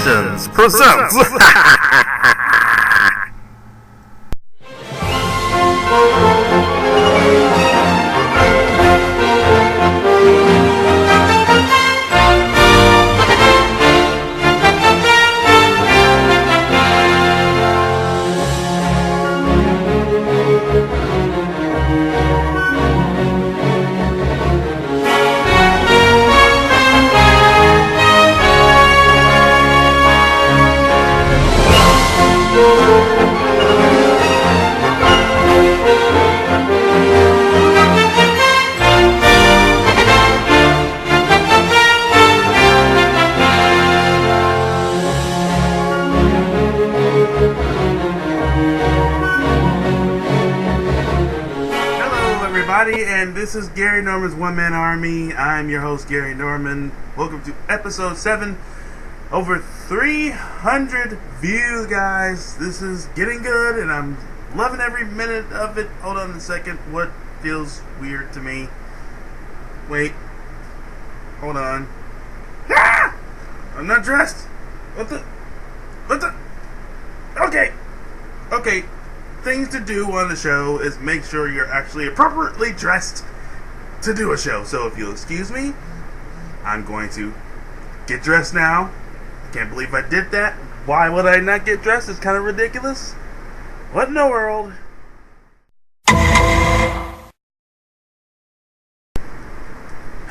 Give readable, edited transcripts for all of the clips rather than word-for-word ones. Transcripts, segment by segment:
Productions presents. And this is Gary Norman's One Man Army. I'm your host, Gary Norman. Welcome to episode 7. Over 300 views, guys. This is getting good, and I'm loving every minute of it. Hold on a second. What feels weird to me? Wait. Hold on. Ah! I'm not dressed. What the? Okay. Things to do on the show is make sure you're actually appropriately dressed to do a show. So if you'll excuse me, I'm going to get dressed now. I can't believe I did that. Why would I not get dressed? It's kind of ridiculous. What in the world?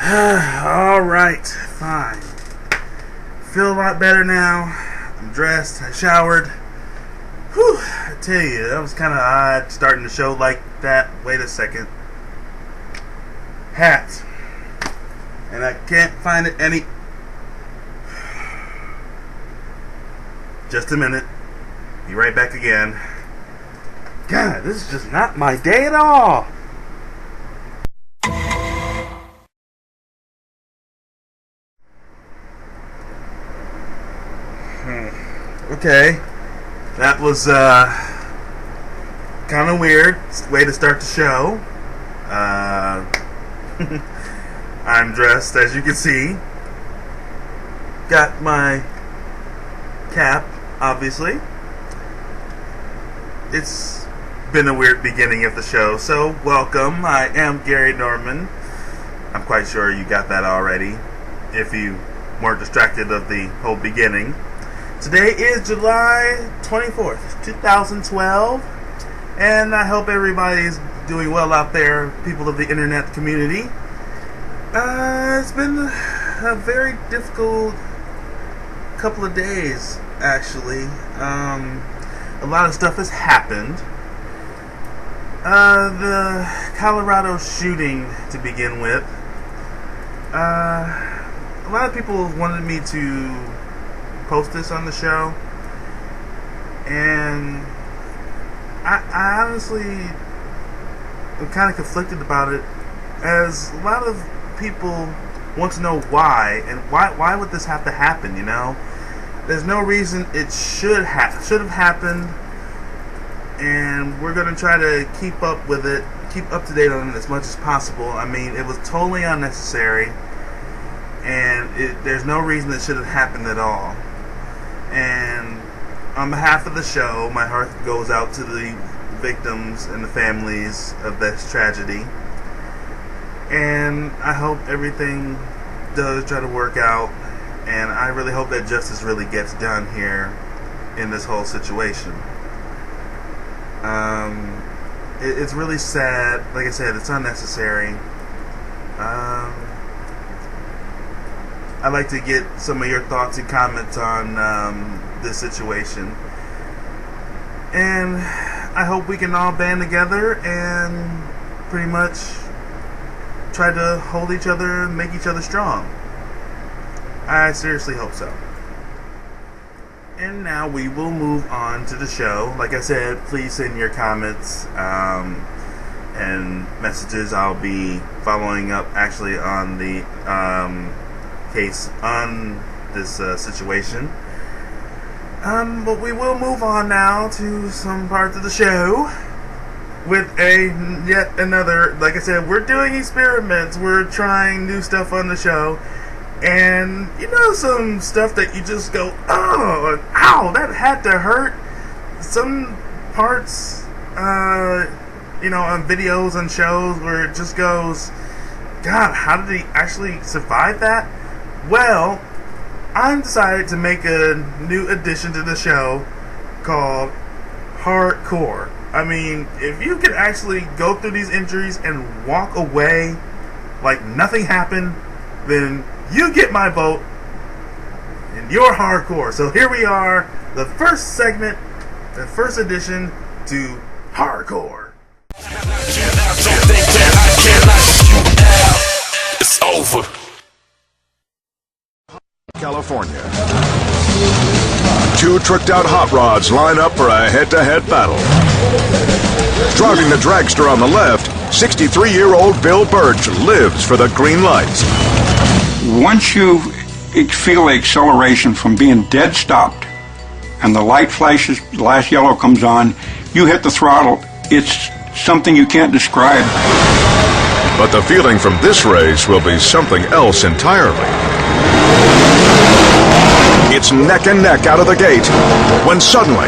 Alright, fine. Feel a lot better now. I'm dressed, I showered. Whew, I tell you, that was kind of odd starting the show like that. Wait a second. Hat. And I can't find it any... Just a minute. Be right back again. God, this is just not my day at all. Okay. That was kind of weird way to start the show. I'm dressed, as you can see. Got my cap, obviously. It's been a weird beginning of the show, so welcome. I am Gary Norman. I'm quite sure you got that already, if you weren't distracted of the whole beginning. Today is July 24th, 2012, and I hope everybody's doing well out there, people of the internet community. It's been a very difficult couple of days, actually. A lot of stuff has happened. The Colorado shooting, to begin with. A lot of people wanted me to post this on the show, and I honestly am kind of conflicted about it, as a lot of people want to know why, and why would this have to happen, you know? There's no reason it should have happened, and we're going to try to keep up with it, keep up to date on it as much as possible. I mean, it was totally unnecessary, and there's no reason it should have happened at all. And on behalf of the show, my heart goes out to the victims and the families of this tragedy. And I hope everything does try to work out. And I really hope that justice really gets done here in this whole situation. It's really sad. Like I said, it's unnecessary. I'd like to get some of your thoughts and comments on this situation. And I hope we can all band together and pretty much try to hold each other and make each other strong. I seriously hope so. And now we will move on to the show. Like I said, please send your comments and messages. I'll be following up actually on the case on this situation. But we will move on now to some parts of the show with yet another, like I said, we're doing experiments, we're trying new stuff on the show, and you know, some stuff that you just go, oh oh, ow, that had to hurt. Some parts, you know, on videos and shows where it just goes, God, how did he actually survive that? Well, I decided to make a new addition to the show called Hardcore. I mean, if you could actually go through these injuries and walk away like nothing happened, then you get my vote and you're hardcore. So here we are, the first segment, the first edition to Hardcore. Don't think that I can knock you out. It's over. California. Two tricked-out hot rods line up for a head-to-head battle. Driving the dragster on the left, 63-year-old Bill Birch lives for the green lights. Once you feel the acceleration from being dead stopped and the light flashes, the last yellow comes on, you hit the throttle. It's something you can't describe. But the feeling from this race will be something else entirely. It's neck and neck out of the gate when suddenly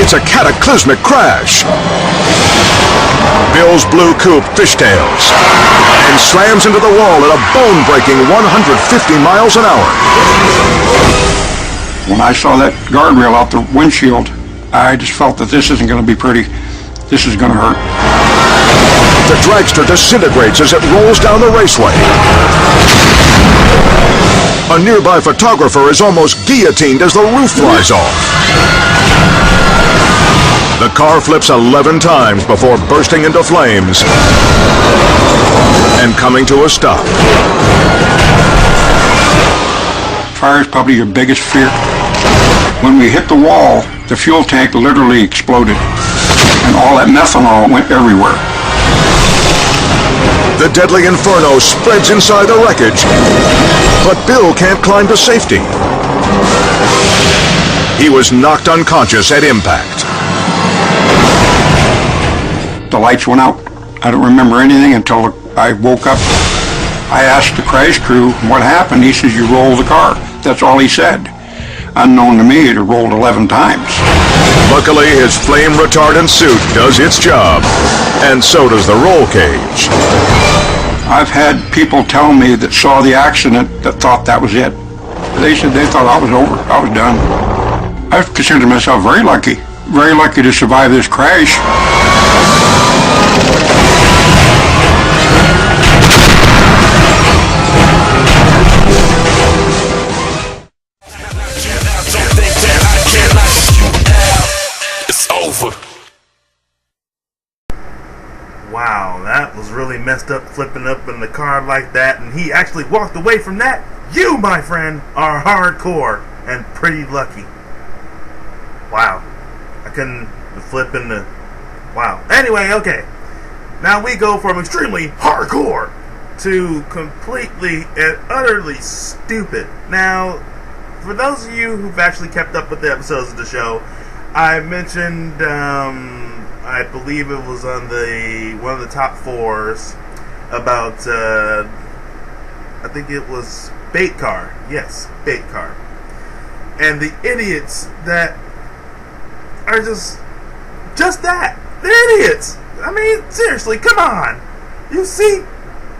it's a cataclysmic crash. Bill's blue coupe fishtails and slams into the wall at a bone-breaking 150 miles an hour. When I saw that guardrail out the windshield, I just felt that this isn't going to be pretty. This is going to hurt. The dragster disintegrates as it rolls down the raceway. A nearby photographer is almost guillotined as the roof flies off. The car flips 11 times before bursting into flames and coming to a stop. Fire is probably your biggest fear. When we hit the wall, the fuel tank literally exploded, and all that methanol went everywhere. The deadly inferno spreads inside the wreckage, but Bill can't climb to safety. He was knocked unconscious at impact. The lights went out. I don't remember anything until I woke up. I asked the crash crew what happened. He says, "You rolled the car." That's all he said. Unknown to me, it had rolled 11 times. Luckily, his flame retardant suit does its job, and so does the roll cage. I've had people tell me that saw the accident that thought that was it. They said they thought I was over. I was done. I've considered myself very lucky to survive this crash. Wow, that was really messed up, flipping up in the car like that, and he actually walked away from that. You, my friend, are hardcore and pretty lucky. Wow. I couldn't flip into... Wow. Anyway, okay. Now we go from extremely hardcore to completely and utterly stupid. Now, for those of you who've actually kept up with the episodes of the show, I mentioned, I believe it was on one of the top fours about, I think it was Bait Car. Yes, Bait Car. And the idiots that are just that. They're idiots. I mean, seriously, come on. You see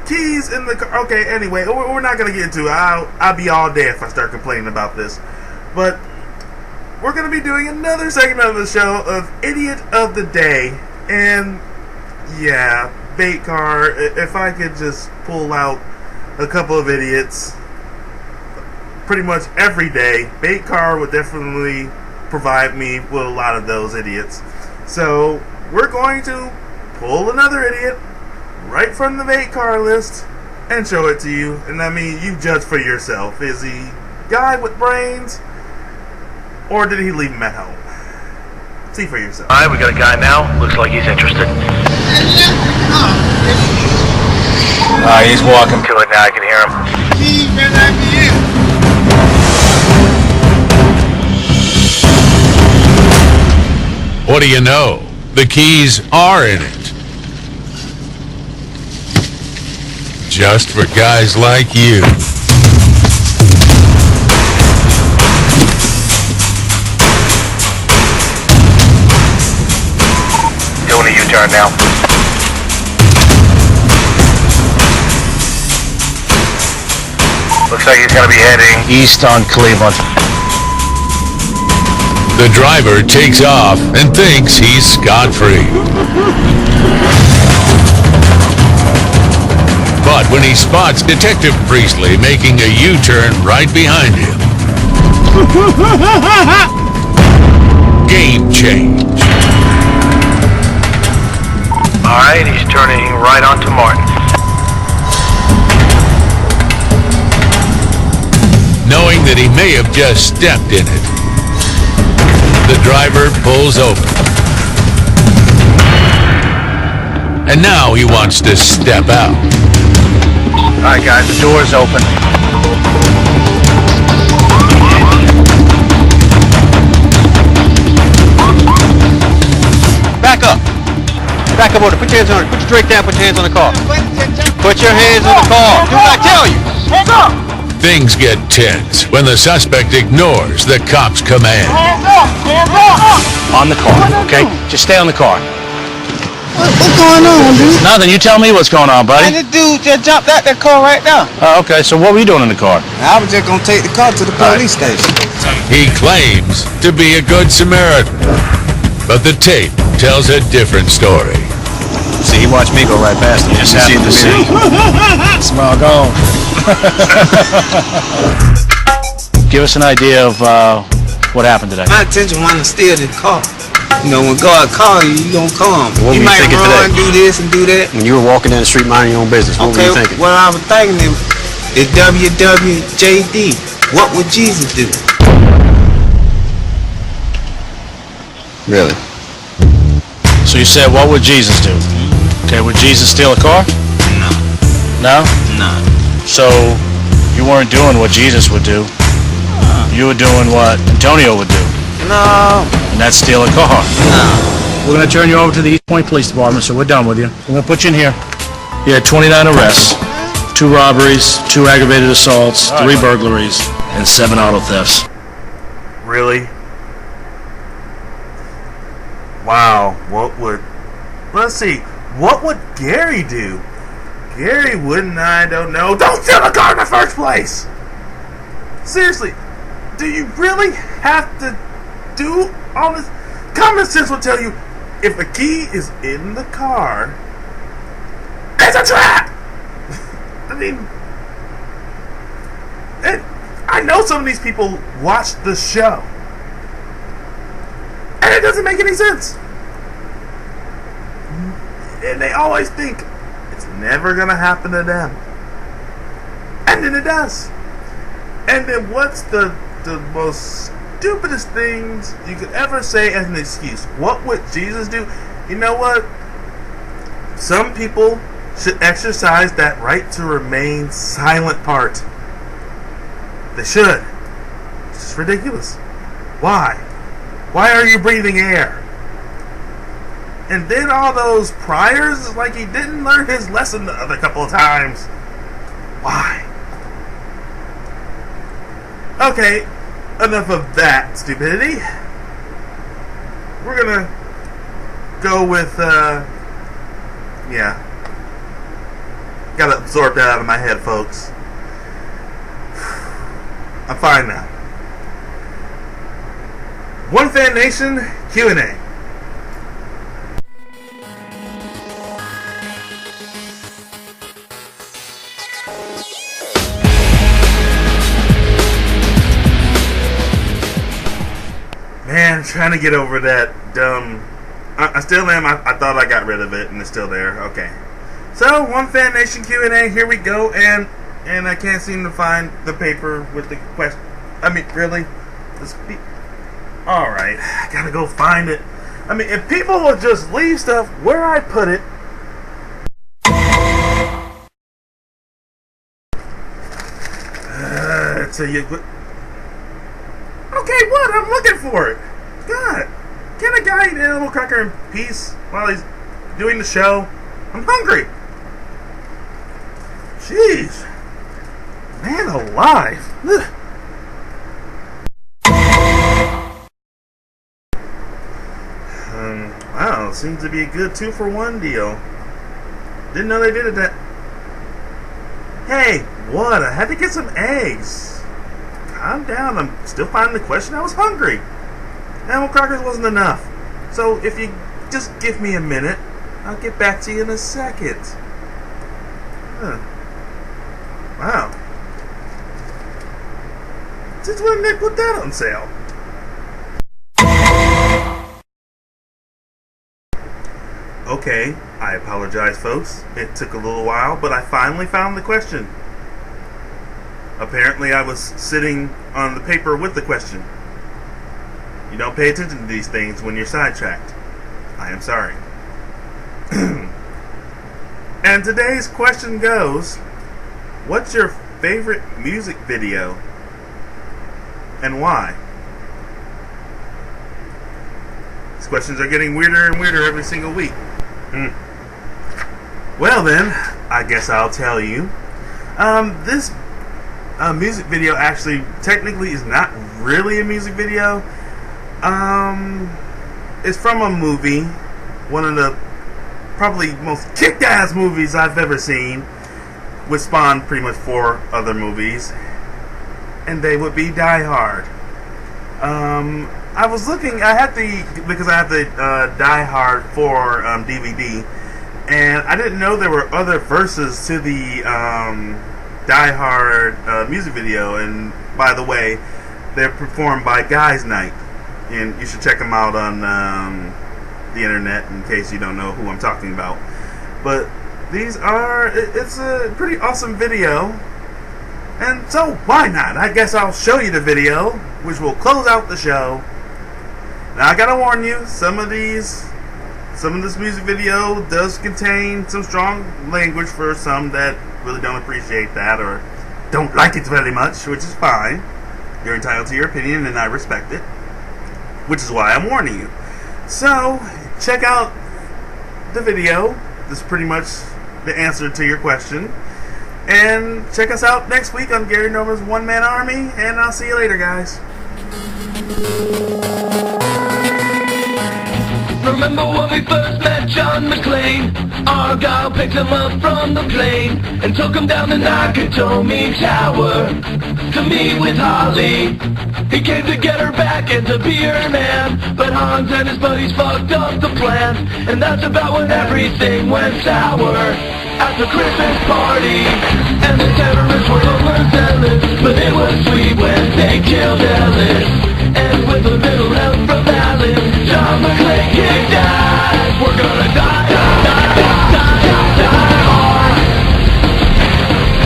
keys in the car. Okay, anyway, we're not going to get into it. I'll be all day if I start complaining about this. But we're going to be doing another segment of the show of Idiot of the Day. And, yeah, Bait Car, if I could just pull out a couple of idiots pretty much every day, Bait Car would definitely provide me with a lot of those idiots. So, we're going to pull another idiot right from the Bait Car list and show it to you. And I mean, you judge for yourself. Is he a guy with brains, or did he leave him at home? See for yourself. Alright, we got a guy now. Looks like he's interested. He's walking. To it now, I can hear him. What do you know? The keys are in it. Just for guys like you. Doing a U-turn now. Looks like he's gonna be heading East on Cleveland. The driver takes off and thinks he's scot-free. But when he spots Detective Priestley making a U-turn right behind him, game change. Alright, he's turning right onto Martin. Knowing that he may have just stepped in it, the driver pulls over. And now he wants to step out. Alright guys, the door's open. Back up. Back up, order. Put your hands on it. Put your drink down. Put your hands on the car. Put your hands on the car. Do what I tell you. Hands up. Things get tense when the suspect ignores the cop's command. Hands up. Hands up. On the car, okay? Just stay on the car. What's going on, dude? Nothing. You tell me what's going on, buddy. Man, this dude just jumped out that car right now. Oh, okay. So what were you doing in the car? I was just gonna take the car to the police station. He claims to be a good Samaritan, but the tape tells a different story. See, he watched me go right past him. Just happened to see. Small gone. Give us an idea of what happened today. My attention wanted to steal the car. You know, when God called you, you gonna come. What You were you might thinking run, today? do this and do that. When you were walking down the street minding your own business, what were Okay, you thinking? what I was thinking is WWJD. What would Jesus do? Really? So you said, what would Jesus do? Okay, would Jesus steal a car? No. No? No. So you weren't doing what Jesus would do. You were doing what Antonio would do. No. And that's steal a car. No. We're going to turn you over to the East Point Police Department, so we're done with you. We're going to put you in here. You had 29 arrests, 2 robberies, 2 aggravated assaults, 3 burglaries, and 7 auto thefts. Really? Wow. What would... Let's see. What would Gary do? Gary wouldn't, I don't know. Don't steal a car in the first place! Seriously, do you really have to do all this? Common sense will tell you, if a key is in the car, it's a trap! I mean, I know some of these people watch the show, and it doesn't make any sense. And they always think it's never gonna happen to them. And then it does. And then what's the most stupidest things you could ever say as an excuse? What would Jesus do? You know what? Some people should exercise that right to remain silent part. They should. It's just ridiculous. Why? Why are you breathing air? And then all those priors, like he didn't learn his lesson the other couple of times. Why? Okay, enough of that stupidity. We're gonna go with, yeah. Gotta absorb that out of my head, folks. I'm fine now. One Fan Nation Q&A. Man, trying to get over that dumb... I still am. I thought I got rid of it, and it's still there. Okay. So, One Fan Nation Q&A. Here we go. And I can't seem to find the paper with the question. I mean, really? Alright. I gotta go find it. I mean, if people will just leave stuff where I put it... Okay, what? I'm looking for it. God. Can a guy eat an animal cracker in peace while he's doing the show? I'm hungry. Jeez. Man alive. Ugh. Wow, seems to be a good 2-for-1 deal. Didn't know they did it that... Hey, what? I had to get some eggs. Calm down, I'm still finding the question. I was hungry. Animal crackers wasn't enough. So if you just give me a minute, I'll get back to you in a second. Huh. Wow. Since when did they put that on sale? Okay, I apologize, folks. It took a little while, but I finally found the question. Apparently, I was sitting on the paper with the question. You don't pay attention to these things when you're sidetracked. I am sorry. And today's question goes, what's your favorite music video? And why? These questions are getting weirder and weirder every single week. Well then, I guess I'll tell you. This music video actually technically is not really a music video. It's from a movie, one of the probably most kick-ass movies I've ever seen, which spawned pretty much 4 other movies, and they would be Die Hard. I was looking, because I have the Die Hard 4 DVD, and I didn't know there were other verses to the Die Hard music video, and by the way, they're performed by Guys Night, and you should check them out on the internet in case you don't know who I'm talking about. But it's a pretty awesome video, and so why not? I guess I'll show you the video, which will close out the show. Now I gotta warn you, some of this music video does contain some strong language for some that really don't appreciate that or don't like it very much, which is fine. You're entitled to your opinion and I respect it, which is why I'm warning you. So, check out the video. This is pretty much the answer to your question. And check us out next week on Gary Norman's One Man Army, and I'll see you later, guys. Remember when we first met John McClane? Argyle picked him up from the plane and took him down the Nakatomi Tower to meet with Holly. He came to get her back and to be her man, but Hans and his buddies fucked up the plan, and that's about when everything went sour at the Christmas party. And the terrorists were overzealous, but it was sweet when they killed Ellis. And with a little help from Alan, John McClane kicked ass. We're gonna die, die, die, die, die, die hard.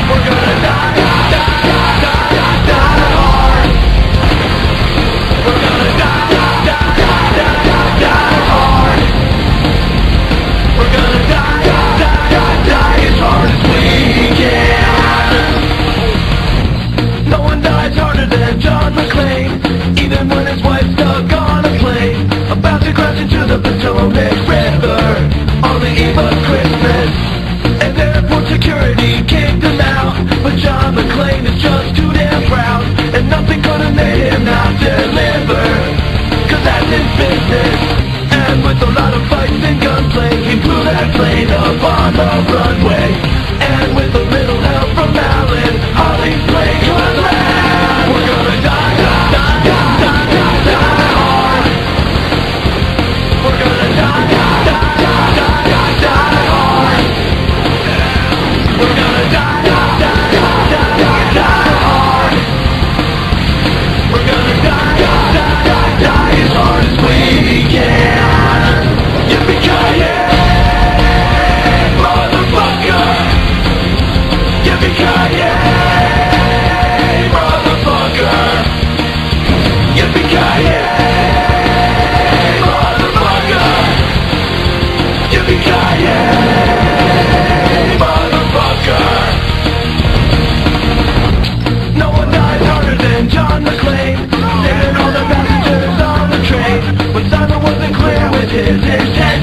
We're gonna die, die, die, die, die, die hard. We're gonna die, die, die, die, die, die hard. We're gonna die, die, die, die as hard as we can. No one dies harder than John McClane.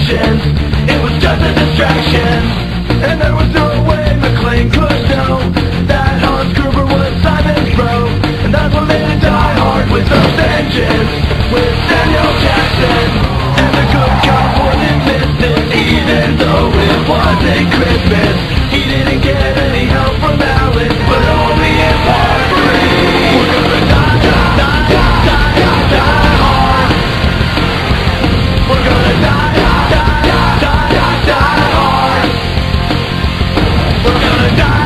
vengeance. It was just a distraction, and there was no way McClane could know that Hans Gruber was Simon's bro. And that's what made it Die Hard with a vengeance, with Samuel Jackson. And the good cop wouldn't miss it, even though it wasn't Christmas. He didn't get any help from Alan, but only in part 3. We're gonna die hard. We're gonna die hard. We're gonna die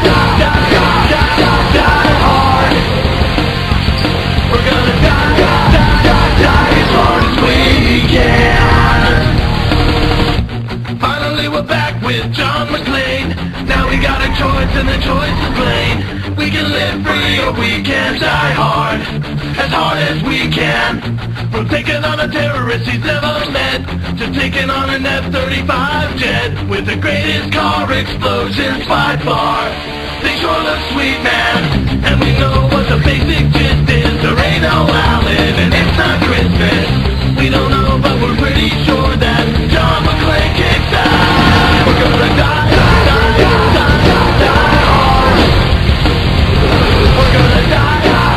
hard. We're gonna die as hard as we can. Finally we're back with John McClane. Now we got a choice and the choice is plain. We can live free or we can die hard as we can. From taking on a terrorist he's never met, to taking on an F-35 jet with the greatest car explosions by far. They sure look sweet, man, and we know what the basic gist is. There ain't no Allen and it's not Christmas. We don't know, but we're pretty sure that John McClane kicks out. We're gonna die hard. We're gonna die hard.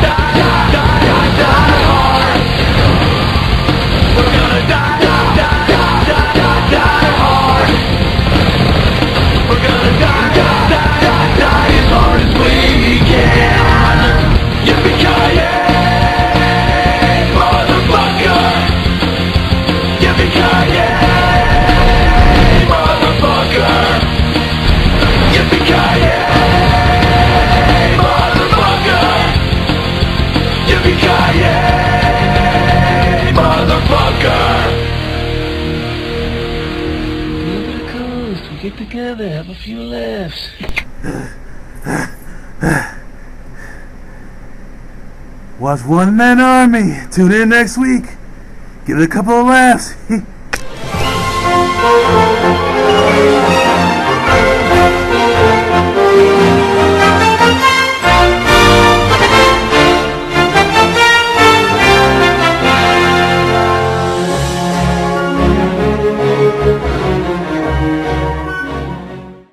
We're gonna die hard. We're gonna die as hard as we can. Yippee-ki-yay, motherfucker. Yippee-ki-yay, motherfucker. Yippee-ki-yay, motherfucker. Yippee-ki-yay, motherfucker. We get together, have a few laughs. Watch One Man Army. Tune in next week. Give it a couple of laughs.